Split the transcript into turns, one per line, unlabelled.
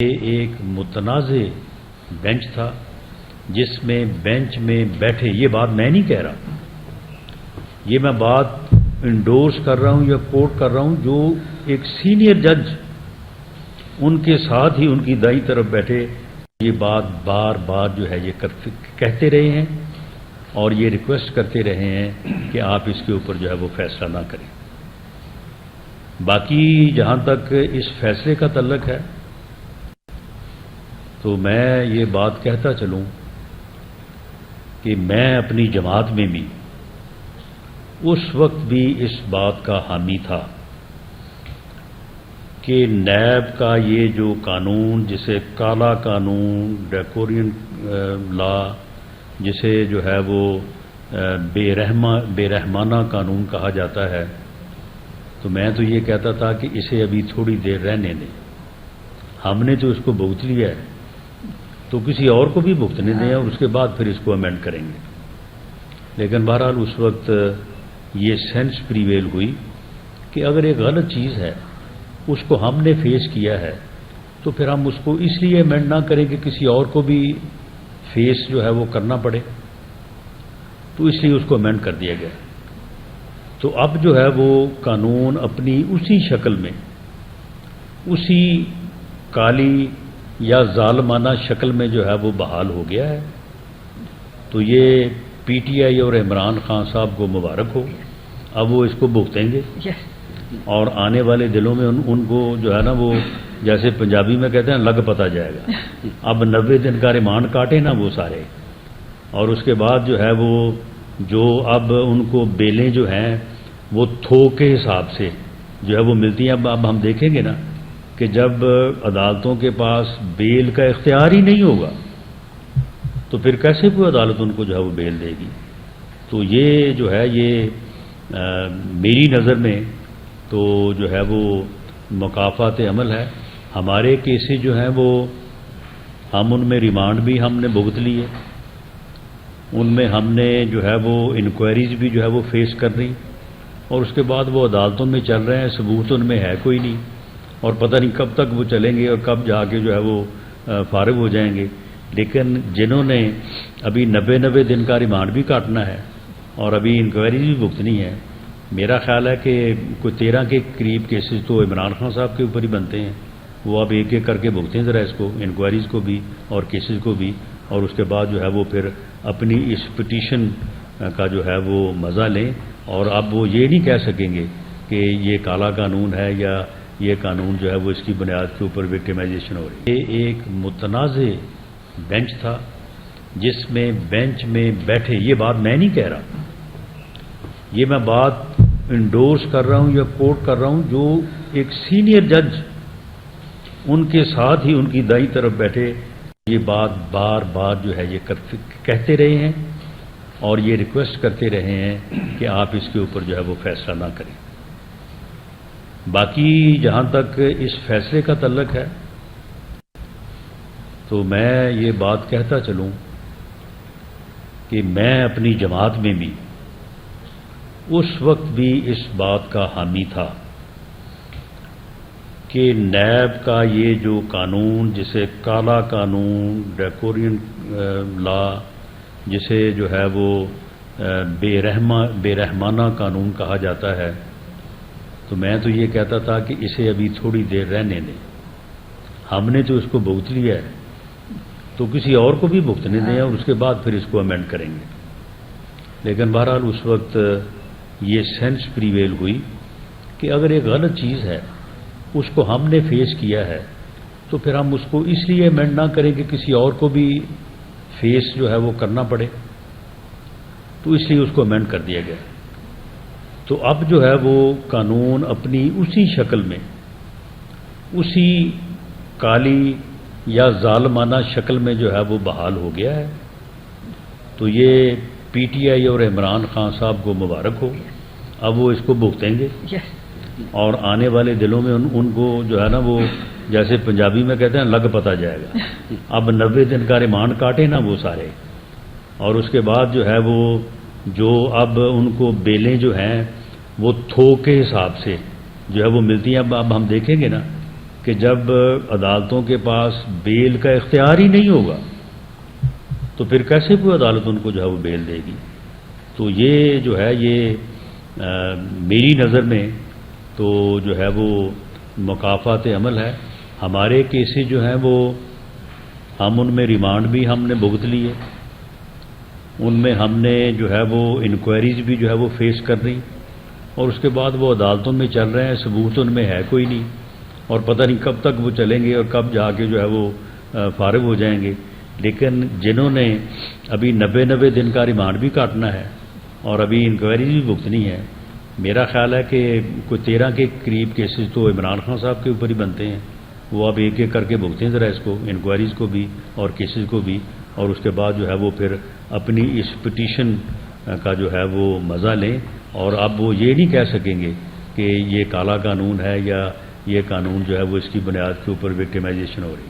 یہ ایک متنازع بینچ تھا جس میں بینچ میں بیٹھے، یہ بات میں نہیں کہہ رہا، یہ میں بات انڈورس کر رہا ہوں یا کوٹ کر رہا ہوں، جو ایک سینئر جج ان کے ساتھ ہی ان کی دائیں طرف بیٹھے یہ بات بار بار جو ہے یہ کہتے رہے ہیں اور یہ ریکویسٹ کرتے رہے ہیں کہ آپ اس کے اوپر جو ہے وہ فیصلہ نہ کریں۔ باقی جہاں تک اس فیصلے کا تعلق ہے تو میں یہ بات کہتا چلوں کہ میں اپنی جماعت میں بھی اس وقت بھی اس بات کا حامی تھا کہ نیب کا یہ جو قانون، جسے کالا قانون، ڈریکورین لا، جسے جو ہے وہ بے رحمانہ قانون کہا جاتا ہے، تو میں تو یہ کہتا تھا کہ اسے ابھی تھوڑی دیر رہنے دیں، ہم نے تو اس کو بھگت لیا ہے تو کسی اور کو بھی بھگتنے دیں اور اس کے بعد پھر اس کو امینڈ کریں گے۔ لیکن بہرحال اس وقت یہ سینس پریویل ہوئی کہ اگر ایک غلط چیز ہے اس کو ہم نے فیس کیا ہے تو پھر ہم اس کو اس لیے امینڈ نہ کریں کہ کسی اور کو بھی فیس جو ہے وہ کرنا پڑے، تو اس لیے اس کو امینڈ کر دیا گیا۔ تو اب جو ہے وہ قانون اپنی اسی شکل میں، اسی کالی یا ظالمانہ شکل میں جو ہے وہ بحال ہو گیا ہے۔ تو یہ پی ٹی آئی اور عمران خان صاحب کو مبارک ہو، اب وہ اس کو بھگتیں گے اور آنے والے دنوں میں ان کو جو ہے نا وہ جیسے پنجابی میں کہتے ہیں لگ پتا جائے گا۔ اب 90 دن کا ریمانڈ کاٹے نا وہ سارے، اور اس کے بعد جو ہے وہ جو اب ان کو بیلیں جو ہیں وہ تھوک کے حساب سے جو ہے وہ ملتی ہیں۔ اب ہم دیکھیں گے نا کہ جب عدالتوں کے پاس بیل کا اختیار ہی نہیں ہوگا تو پھر کیسے کوئی عدالت ان کو جو ہے وہ بیل دے گی۔ تو یہ جو ہے یہ میری نظر میں تو جو ہے وہ مکافات عمل ہے۔ ہمارے کیسز جو ہیں وہ ہم ان میں ریمانڈ بھی ہم نے بھگت لیے، ان میں ہم نے جو ہے وہ انکوائریز بھی جو ہے وہ فیس کر رہی، اور اس کے بعد وہ عدالتوں میں چل رہے ہیں، ثبوت ان میں ہے کوئی نہیں، اور پتہ نہیں کب تک وہ چلیں گے اور کب جا کے جو ہے وہ فارغ ہو جائیں گے۔ لیکن جنہوں نے ابھی 90 دن کا ریمانڈ بھی کاٹنا ہے اور ابھی انکوائریز بھی بھگتنی ہے، میرا خیال ہے کہ کوئی 13 کے قریب کیسز تو عمران خان صاحب کے اوپر ہی بنتے ہیں، وہ اب ایک ایک کر کے بھگتیں ذرا اس کو، انکوائریز کو بھی اور کیسز کو بھی، اور اس کے بعد جو ہے وہ پھر اپنی اس پٹیشن کا جو ہے وہ مزہ لیں، اور اب وہ یہ نہیں کہہ سکیں گے کہ یہ کالا قانون ہے یا یہ قانون جو ہے وہ اس کی بنیاد کے اوپر وکٹمائزیشن ہو رہی ہے۔ یہ ایک متنازع بینچ تھا جس میں بینچ میں بیٹھے، یہ بات میں نہیں کہہ رہا، یہ میں بات انڈورس کر رہا ہوں یا کوٹ کر رہا ہوں، جو ایک سینئر جج ان کے ساتھ ہی ان کی دائیں طرف بیٹھے یہ بات بار بار جو ہے یہ کہتے رہے ہیں اور یہ ریکویسٹ کرتے رہے ہیں کہ آپ اس کے اوپر جو ہے وہ فیصلہ نہ کریں۔ باقی جہاں تک اس فیصلے کا تعلق ہے تو میں یہ بات کہتا چلوں کہ میں اپنی جماعت میں بھی اس وقت بھی اس بات کا حامی تھا کہ نیب کا یہ جو قانون، جسے کالا قانون، ڈریکورین لا، جسے جو ہے وہ بے رحمانہ قانون کہا جاتا ہے، تو میں تو یہ کہتا تھا کہ اسے ابھی تھوڑی دیر رہنے دیں، ہم نے تو اس کو بھگت لیا ہے تو کسی اور کو بھی بھگتنے دیں اور اس کے بعد پھر اس کو امینڈ کریں گے۔ لیکن بہرحال اس وقت یہ سینس پریویل ہوئی کہ اگر ایک غلط چیز ہے اس کو ہم نے فیس کیا ہے تو پھر ہم اس کو اس لیے امینڈ نہ کریں کہ کسی اور کو بھی فیس جو ہے وہ کرنا پڑے، تو اس لیے اس کو امینڈ کر دیا گیا۔ تو اب جو ہے وہ قانون اپنی اسی شکل میں، اسی کالی یا ظالمانہ شکل میں جو ہے وہ بحال ہو گیا ہے۔ تو یہ پی ٹی آئی اور عمران خان صاحب کو مبارک ہو، اب وہ اس کو بھگتیں گے اور آنے والے دنوں میں ان کو جو ہے نا وہ جیسے پنجابی میں کہتے ہیں لگ پتا جائے گا۔ اب 90 دن کا ریمانڈ کاٹے نا وہ سارے، اور اس کے بعد جو ہے وہ جو اب ان کو بیلیں جو ہیں وہ تھوک کے حساب سے جو ہے وہ ملتی ہیں۔ اب ہم دیکھیں گے نا کہ جب عدالتوں کے پاس بیل کا اختیار ہی نہیں ہوگا تو پھر کیسے کوئی عدالت ان کو جو ہے وہ بیل دے گی؟ تو یہ جو ہے یہ میری نظر میں تو جو ہے وہ مکافات عمل ہے. ہمارے کیسز جو ہیں وہ ہم ان میں ریمانڈ بھی ہم نے بھگت لیے، ان میں ہم نے جو ہے وہ انکوائریز بھی جو ہے وہ فیس کر رہی، اور اس کے بعد وہ عدالتوں میں چل رہے ہیں، ثبوت ان میں ہے کوئی نہیں، اور پتہ نہیں کب تک وہ چلیں گے اور کب جا کے جو ہے وہ فارغ ہو جائیں گے. لیکن جنہوں نے ابھی 90 دن کا ریمانڈ بھی کاٹنا ہے اور ابھی انکوائریز بھی بھگتنی ہے، میرا خیال ہے کہ کوئی 13 کے قریب کیسز تو عمران خان صاحب کے اوپر ہی بنتے ہیں. وہ اب ایک ایک کر کے بھگتیں ذرا اس کو، انکوائریز کو بھی اور کیسز کو بھی، اور اس کے بعد جو ہے وہ پھر اپنی اس پٹیشن کا جو ہے وہ مزہ لیں. اور اب وہ یہ نہیں کہہ سکیں گے کہ یہ کالا قانون ہے یا یہ قانون جو ہے وہ اس کی بنیاد کے اوپر وکٹمائزیشن ہو رہی ہے.